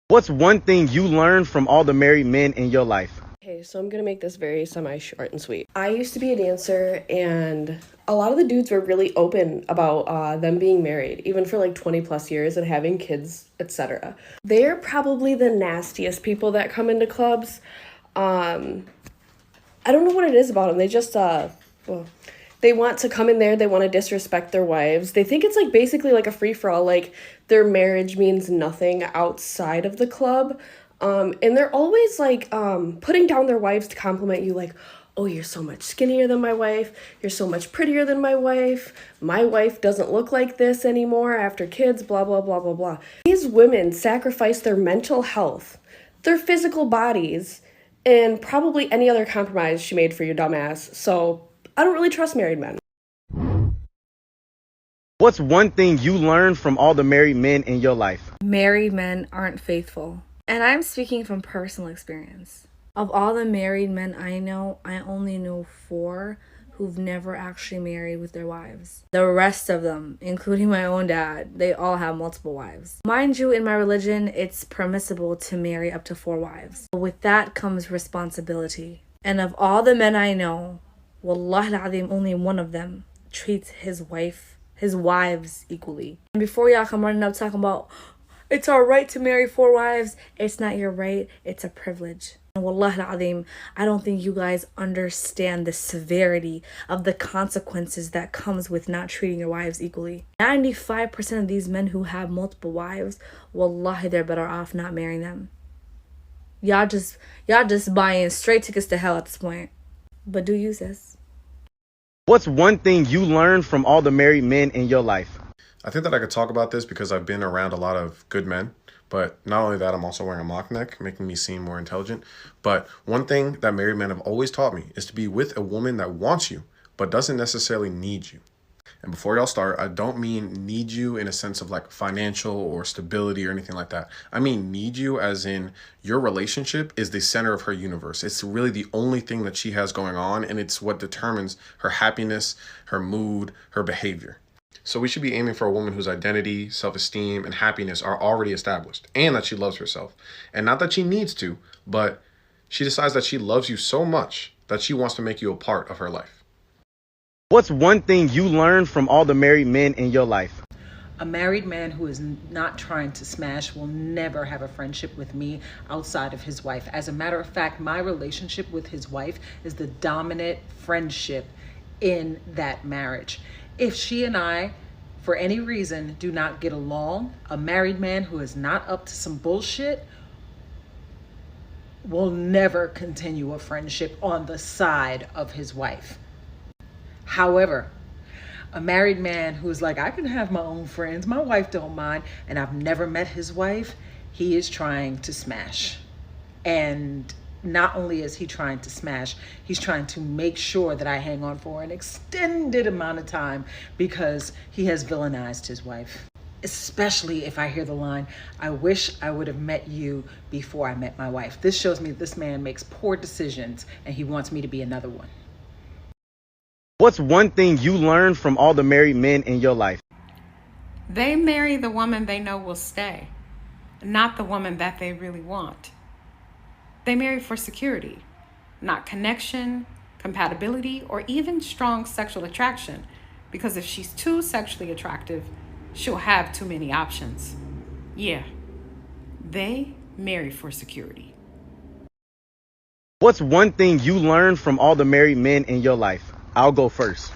What's one thing you learned from all the married men in your life? Okay, so I'm gonna make this very semi-short and sweet. I used to be a dancer, and a lot of the dudes were really open about them being married, even for like 20 plus years and having kids, etc. They're probably the nastiest people that come into clubs. I don't know what it is about them. They just, well, they want to come in there. They want to disrespect their wives. They think it's like basically like a free for all. Like their marriage means nothing outside of the club. And they're always like putting down their wives to compliment you, like, oh, you're so much skinnier than my wife. You're so much prettier than my wife. My wife doesn't look like this anymore after kids, blah, blah, blah, blah, blah. These women sacrifice their mental health, their physical bodies, and probably any other compromise she made for your dumbass. So I don't really trust married men. What's one thing you learned from all the married men in your life? Married men aren't faithful. And I'm speaking from personal experience. Of all the married men I know, I only know 4 who've never actually married with their wives. The rest of them, including my own dad, they all have multiple wives. Mind you, in my religion, it's permissible to marry up to 4 wives. But with that comes responsibility. And of all the men I know, wallahi al-azim, only one of them treats his wives equally. And before y'all come running up talking about, it's our right to marry 4 wives, it's not your right, it's a privilege. And wallahi al-azim, I don't think you guys understand the severity of the consequences that comes with not treating your wives equally. 95% of these men who have multiple wives, wallahi, they're better off not marrying them. Y'all just buying straight tickets to hell at this point. But do use this. What's one thing you learned from all the married men in your life? I think that I could talk about this because I've been around a lot of good men. But not only that, I'm also wearing a mock neck, making me seem more intelligent. But one thing that married men have always taught me is to be with a woman that wants you, but doesn't necessarily need you. And before y'all start, I don't mean need you in a sense of like financial or stability or anything like that. I mean need you as in your relationship is the center of her universe. It's really the only thing that she has going on, and it's what determines her happiness, her mood, her behavior. So we should be aiming for a woman whose identity, self-esteem, and happiness are already established, and that she loves herself. And not that she needs to, but she decides that she loves you so much that she wants to make you a part of her life. What's one thing you learned from all the married men in your life? A married man who is not trying to smash will never have a friendship with me outside of his wife. As a matter of fact, my relationship with his wife is the dominant friendship in that marriage. If she and I, for any reason, do not get along, a married man who is not up to some bullshit will never continue a friendship on the side of his wife. However, a married man who's like, I can have my own friends, my wife don't mind, and I've never met his wife, he is trying to smash. And not only is he trying to smash, he's trying to make sure that I hang on for an extended amount of time because he has villainized his wife. Especially if I hear the line, I wish I would have met you before I met my wife. This shows me this man makes poor decisions and he wants me to be another one. What's one thing you learned from all the married men in your life? They marry the woman they know will stay, not the woman that they really want. They marry for security, not connection, compatibility, or even strong sexual attraction, because if she's too sexually attractive, she'll have too many options. Yeah, they marry for security. What's one thing you learned from all the married men in your life? I'll go first.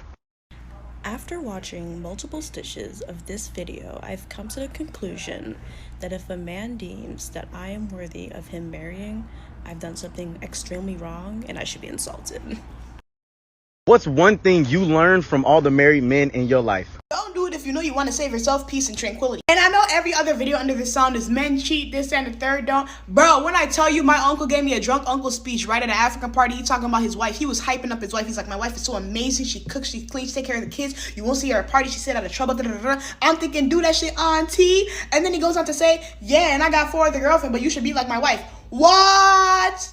After watching multiple stitches of this video, I've come to the conclusion that if a man deems that I am worthy of him marrying, I've done something extremely wrong and I should be insulted. What's one thing you learned from all the married men in your life? Don't do it if you know you want to save yourself peace and tranquility. And I know every other video under the sun is men cheat, this and the third don't. Bro, when I tell you my uncle gave me a drunk uncle speech right at an African party, he talking about his wife. He was hyping up his wife. He's like, my wife is so amazing. She cooks, she cleans, she take care of the kids. You won't see her at a party. She stayed out of trouble. Da, da, da, da. I'm thinking, do that shit, auntie. And then he goes on to say, yeah, and I got 4 other girlfriends, but you should be like my wife. What?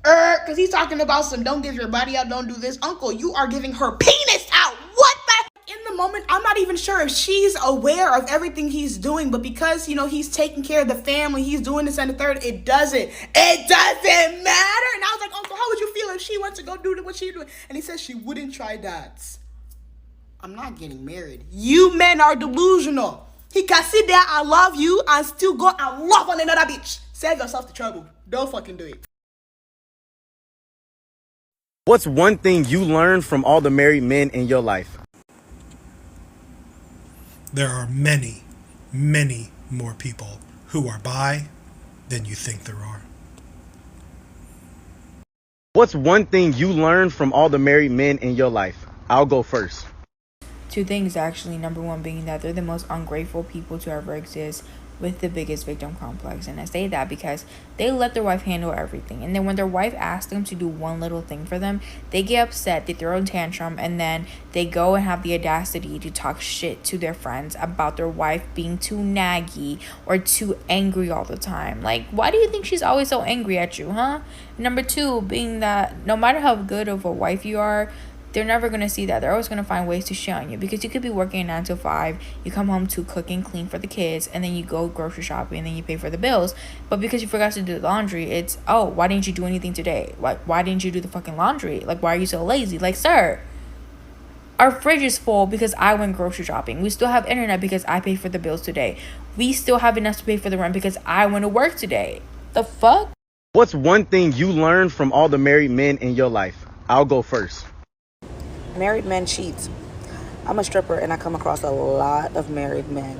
Because he's talking about some don't give your body out, don't do this. Uncle, you are giving her penis out. What the heck in the moment, I'm not even sure if she's aware of everything he's doing, but because, you know, he's taking care of the family, he's doing this and the third, it doesn't matter. And I was like, Uncle, how would you feel if she went to go do what she's doing? And he says she wouldn't try that. I'm not getting married. You men are delusional. He can sit there and love you and still go and love on another bitch. Save yourself the trouble. Don't fucking do it. What's one thing you learned from all the married men in your life? There are many, many more people who are bi than you think there are. What's one thing you learned from all the married men in your life? I'll go first. Two things actually. Number one being that they're the most ungrateful people to ever exist, with the biggest victim complex. And I say that because they let their wife handle everything, and then when their wife asks them to do one little thing for them, they get upset, they throw a tantrum, and then they go and have the audacity to talk shit to their friends about their wife being too naggy or too angry all the time. Like, why do you think she's always so angry at you, huh? Number two being that no matter how good of a wife you are, they're never going to see that. They're always going to find ways to shit on you, because you could be working 9 to 5, you come home to cook and clean for the kids, and then you go grocery shopping, and then you pay for the bills. But because you forgot to do the laundry, it's, oh, why didn't you do anything today? Why didn't you do the fucking laundry? Like, why are you so lazy? Like, sir, our fridge is full because I went grocery shopping. We still have internet because I paid for the bills today. We still have enough to pay for the rent because I went to work today. The fuck? What's one thing you learned from all the married men in your life? I'll go first. Married men cheat. I'm a stripper and I come across a lot of married men,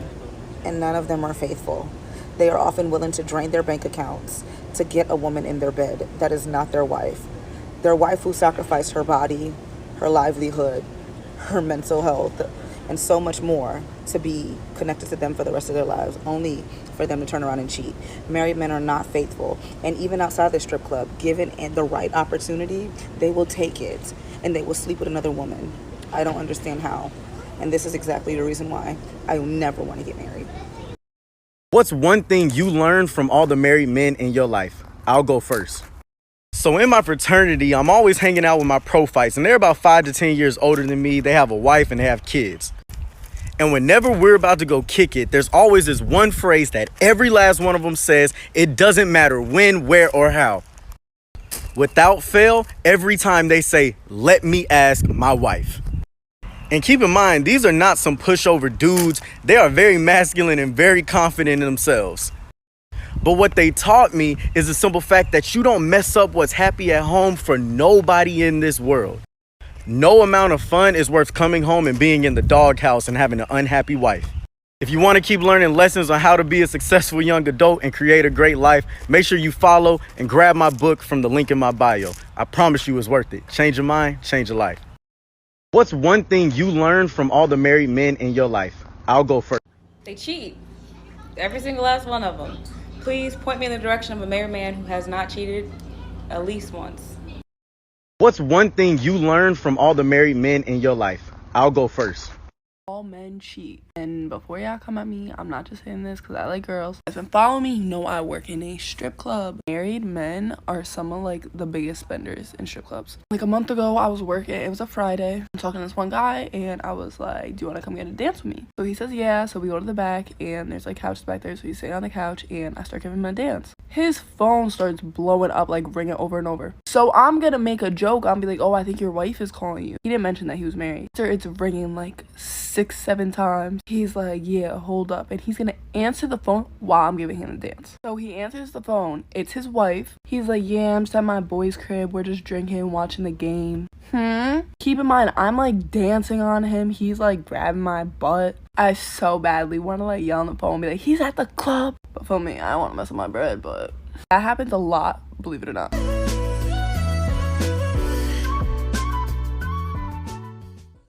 and none of them are faithful. They are often willing to drain their bank accounts to get a woman in their bed that is not their wife. Their wife who sacrificed her body, her livelihood, her mental health, and so much more to be connected to them for the rest of their lives, only for them to turn around and cheat. Married men are not faithful, and even outside the strip club, given the right opportunity, they will take it, and they will sleep with another woman. I don't understand how, and this is exactly the reason why I will never want to get married. What's one thing you learned from all the married men in your life? I'll go first. So in my fraternity, I'm always hanging out with my pro-fights, and they're about 5 to 10 years older than me. They have a wife and they have kids. And whenever we're about to go kick it, there's always this one phrase that every last one of them says. It doesn't matter when, where, or how. Without fail, every time they say, "Let me ask my wife." And keep in mind, these are not some pushover dudes. They are very masculine and very confident in themselves. But what they taught me is the simple fact that you don't mess up what's happy at home for nobody in this world. No amount of fun is worth coming home and being in the doghouse and having an unhappy wife. If you want to keep learning lessons on how to be a successful young adult and create a great life, make sure you follow and grab my book from the link in my bio. I promise you it's worth it. Change your mind, change your life. What's one thing you learned from all the married men in your life? I'll go first. They cheat. Every single last one of them. Please point me in the direction of a married man who has not cheated at least once. What's one thing you learned from all the married men in your life? I'll go first. All men cheat. And before y'all come at me, I'm not just saying this because I like girls. If you follow me, you know I work in a strip club. Married men are some of like the biggest spenders in strip clubs. Like a month ago, I was working. It was a Friday. I'm talking to this one guy and I was like, "Do you want to come get a dance with me?" So he says yeah. So we go to the back and there's like couches back there. So he's sitting on the couch and I start giving him a dance. His phone starts blowing up, like ringing over and over. So I'm gonna make a joke. I'll be like, "Oh, I think your wife is calling you." He didn't mention that he was married. So it's ringing like 6-7 times. He's like, "Yeah, hold up," and he's gonna answer the phone while I'm giving him a dance. So he answers the phone. It's his wife. He's like, "Yeah, I'm just at my boy's crib. We're just drinking, watching the game." Keep in mind, I'm like dancing on him. He's like grabbing my butt. I so badly want to like yell on the phone and be like, "He's at the club." But for me, I don't want to mess with my bread, but that happens a lot, believe it or not.